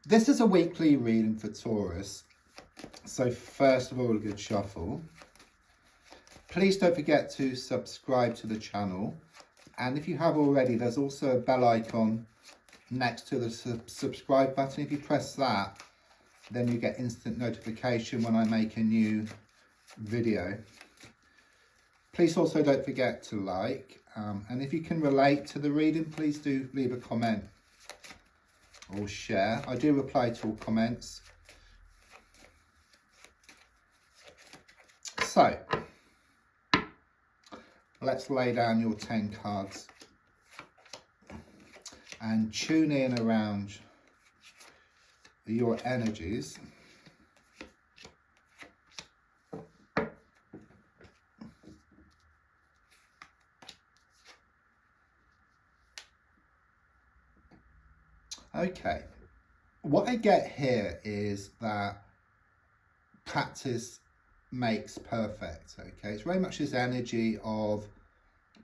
This is a weekly reading for Taurus. So first of all, a good shuffle. Please don't forget to subscribe to the channel. And if you have already, there's also a bell icon next to the subscribe button. If you press that, then you get instant notification when I make a new video. Please also don't forget to like. And if you can relate to the reading, please do leave a comment or share. I do reply to all comments. So, let's lay down your 10 cards and tune in around your energies. Okay, what I get here is that practice makes perfect. Okay, it's very much this energy of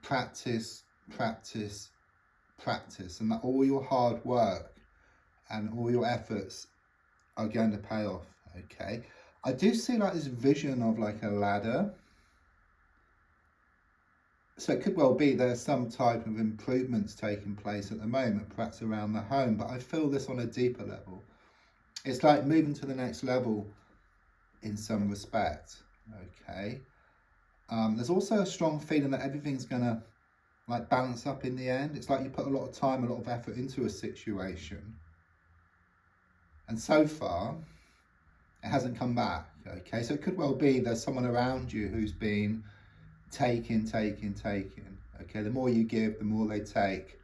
practice, practice, practice, and that all your hard work and all your efforts are going to pay off. Okay, I do see like this vision of like a ladder. So it could well be there's some type of improvements taking place at the moment, perhaps around the home, but I feel this on a deeper level. It's like moving to the next level in some respect. Okay. There's also a strong feeling that everything's gonna like balance up in the end. It's like you put a lot of time, a lot of effort into a situation, and so far it hasn't come back. Okay, so it could well be there's someone around you who's been taking. Okay, the more you give, the more they take.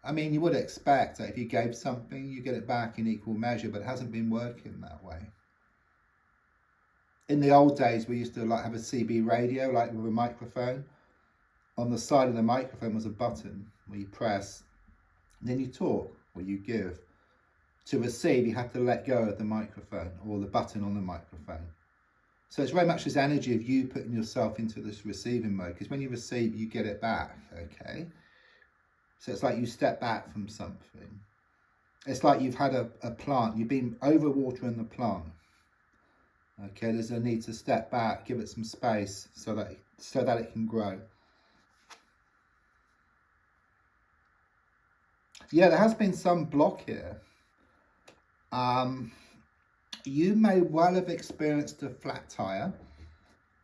I mean, you would expect that if you gave something, you get it back in equal measure, but it hasn't been working that way. In the old days, we used to like have a CB radio, like with a microphone. On the side of the microphone was a button where you press, and then you talk or you give. To receive, you have to let go of the microphone or the button on the microphone. So it's very much this energy of you putting yourself into this receiving mode, because when you receive, you get it back. Okay, so it's like you step back from something. It's like you've had a plant, you've been overwatering the plant. Okay, there's a need to step back, give it some space so that it can grow. Yeah, there has been some block here. You may well have experienced a flat tire.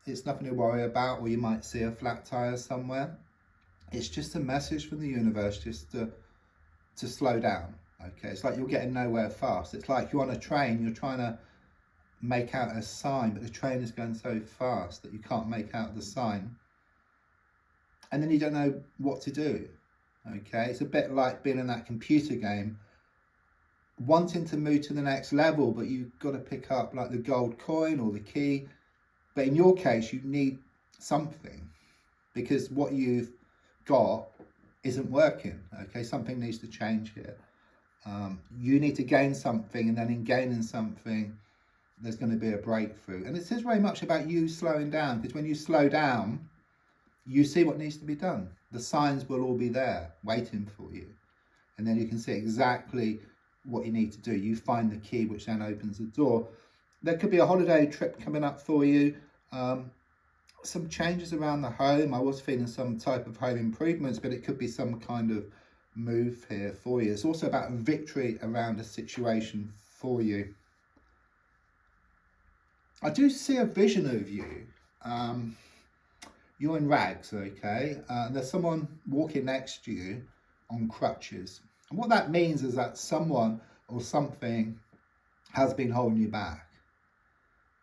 It's nothing to worry about, or you might see a flat tire somewhere. It's just a message from the universe just to slow down. Okay, it's like you're getting nowhere fast. It's like you're on a train, you're trying to make out a sign, but the train is going so fast that you can't make out the sign. And then you don't know what to do. Okay, it's a bit like being in that computer game, wanting to move to the next level, but you've got to pick up like the gold coin or the key. But in your case, you need something, because what you've got isn't working. Okay, something needs to change here. You need to gain something, and then in gaining something, there's going to be a breakthrough. And this is very much about you slowing down, because when you slow down, you see what needs to be done. The signs will all be there waiting for you, and then you can see exactly what you need to do. You find the key, which then opens the door. There could be a holiday trip coming up for you, some changes around the home. I was feeling some type of home improvements, but it could be some kind of move here for you. It's also about victory around a situation for you. I do see a vision of you. You're in rags, okay? There's someone walking next to you on crutches. And what that means is that someone or something has been holding you back.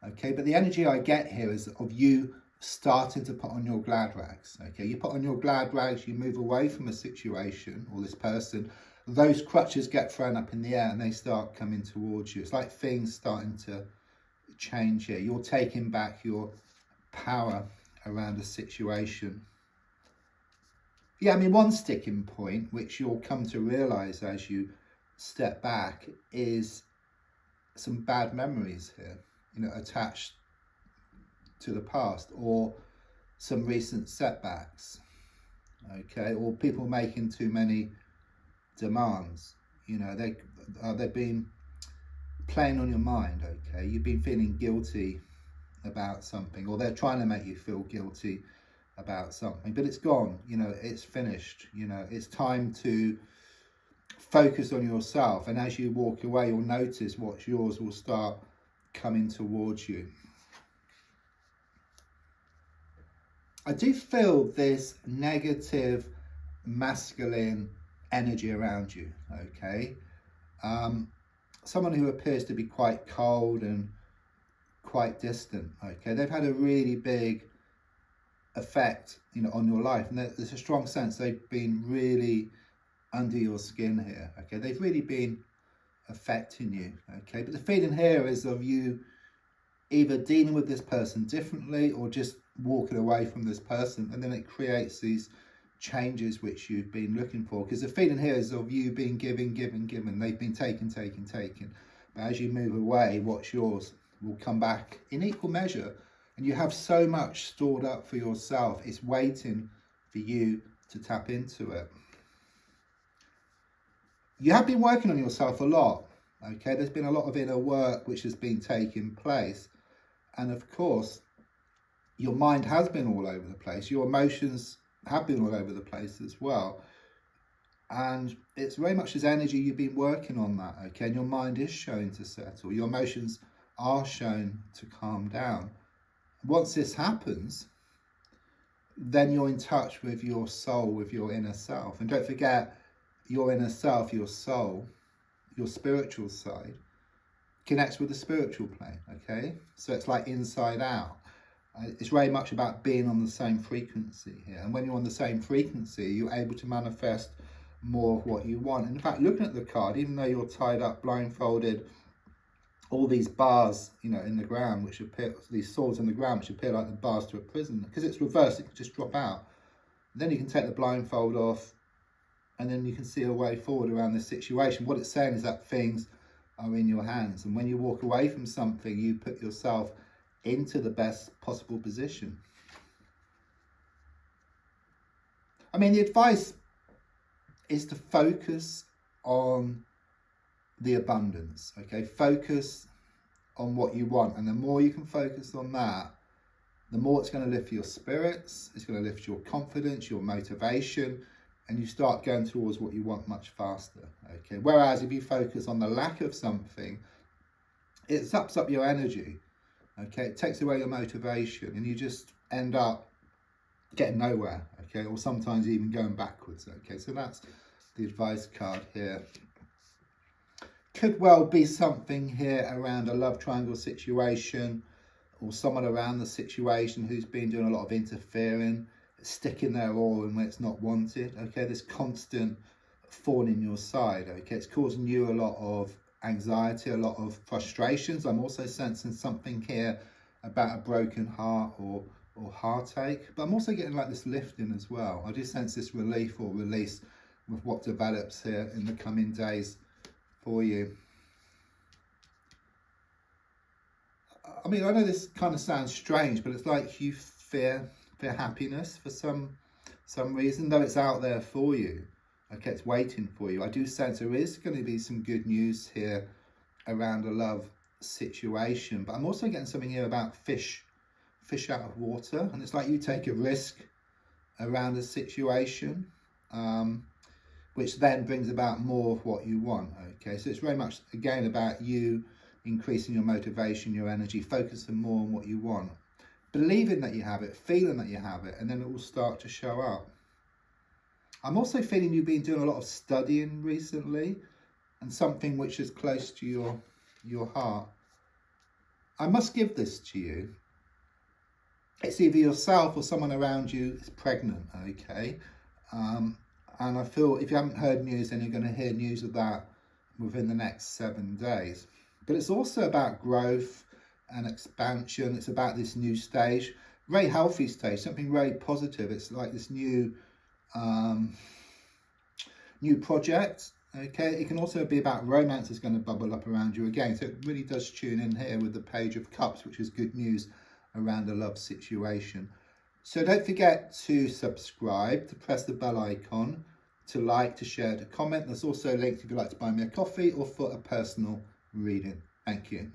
Okay, but the energy I get here is of you starting to put on your glad rags. Okay, you put on your glad rags, you move away from a situation or this person. Those crutches get thrown up in the air and they start coming towards you. It's like things starting to change here. You're taking back your power around a situation. Yeah, I mean, one sticking point, which you'll come to realise as you step back, is some bad memories here, you know, attached to the past, or some recent setbacks, okay, or people making too many demands. You know, they've been playing on your mind, okay? You've been feeling guilty about something, or they're trying to make you feel guilty about something, but it's gone, you know, it's finished, you know, it's time to focus on yourself. And as you walk away, you'll notice what's yours will start coming towards you. I do feel this negative masculine energy around you, okay? Someone who appears to be quite cold and quite distant, okay? They've had a really big effect, you know, on your life, and there's a strong sense they've been really under your skin here, okay? They've really been affecting you, okay? But the feeling here is of you either dealing with this person differently or just walking away from this person, and then it creates these changes which you've been looking for, because the feeling here is of you being given. They've been taken, but as you move away, what's yours will come back in equal measure, and you have so much stored up for yourself. It's waiting for you to tap into it. You have been working on yourself a lot, okay? There's been a lot of inner work which has been taking place, and of course your mind has been all over the place, your emotions have been all over the place as well, and it's very much as energy you've been working on that, okay? And your mind is shown to settle, your emotions are shown to calm down. Once this happens, then you're in touch with your soul, with your inner self. And don't forget, your inner self, your soul, your spiritual side connects with the spiritual plane, okay? So it's like inside out. It's very much about being on the same frequency here. And when you're on the same frequency, you're able to manifest more of what you want. And in fact, looking at the card, even though you're tied up, blindfolded, all these bars, you know, in the ground, which appear, these swords in the ground, which appear like the bars to a prison, because it's reversed, it can just drop out. Then you can take the blindfold off, and then you can see a way forward around this situation. What it's saying is that things are in your hands, and when you walk away from something, you put yourself into the best possible position. I mean, the advice is to focus on the abundance, okay? Focus on what you want, and the more you can focus on that, the more it's going to lift your spirits, it's going to lift your confidence, your motivation, and you start going towards what you want much faster, okay? Whereas if you focus on the lack of something, it sucks up your energy, okay? It takes away your motivation, and you just end up getting nowhere, okay? Or sometimes even going backwards, okay? So that's the advice card here. Could well be something here around a love triangle situation, or someone around the situation who's been doing a lot of interfering, sticking their oar in where it's not wanted, okay? This constant thorn in your side, okay? It's causing you a lot of anxiety, a lot of frustrations. I'm also sensing something here about a broken heart or heartache, but I'm also getting like this lifting as well. I do sense this relief or release with what develops here in the coming days for you. I mean, I know this kind of sounds strange, but it's like you fear happiness for some reason, though it's out there for you. Okay, it's waiting for you. I do sense there is going to be some good news here around a love situation, but I'm also getting something here about fish out of water, and it's like you take a risk around a situation, which then brings about more of what you want, okay? So it's very much, again, about you increasing your motivation, your energy, focusing more on what you want, believing that you have it, feeling that you have it, and then it will start to show up. I'm also feeling you've been doing a lot of studying recently, and something which is close to your heart. I must give this to you. It's either yourself or someone around you is pregnant, okay? And I feel if you haven't heard news, then you're going to hear news of that within the next 7 days. But it's also about growth and expansion. It's about this new stage, very healthy stage, something very positive. It's like this new project, okay? It can also be about romance that's going to bubble up around you again. So it really does tune in here with the Page of Cups, which is good news around a love situation. So don't forget to subscribe, to press the bell icon, to like, to share, to comment. There's also a link if you'd like to buy me a coffee or for a personal reading. Thank you.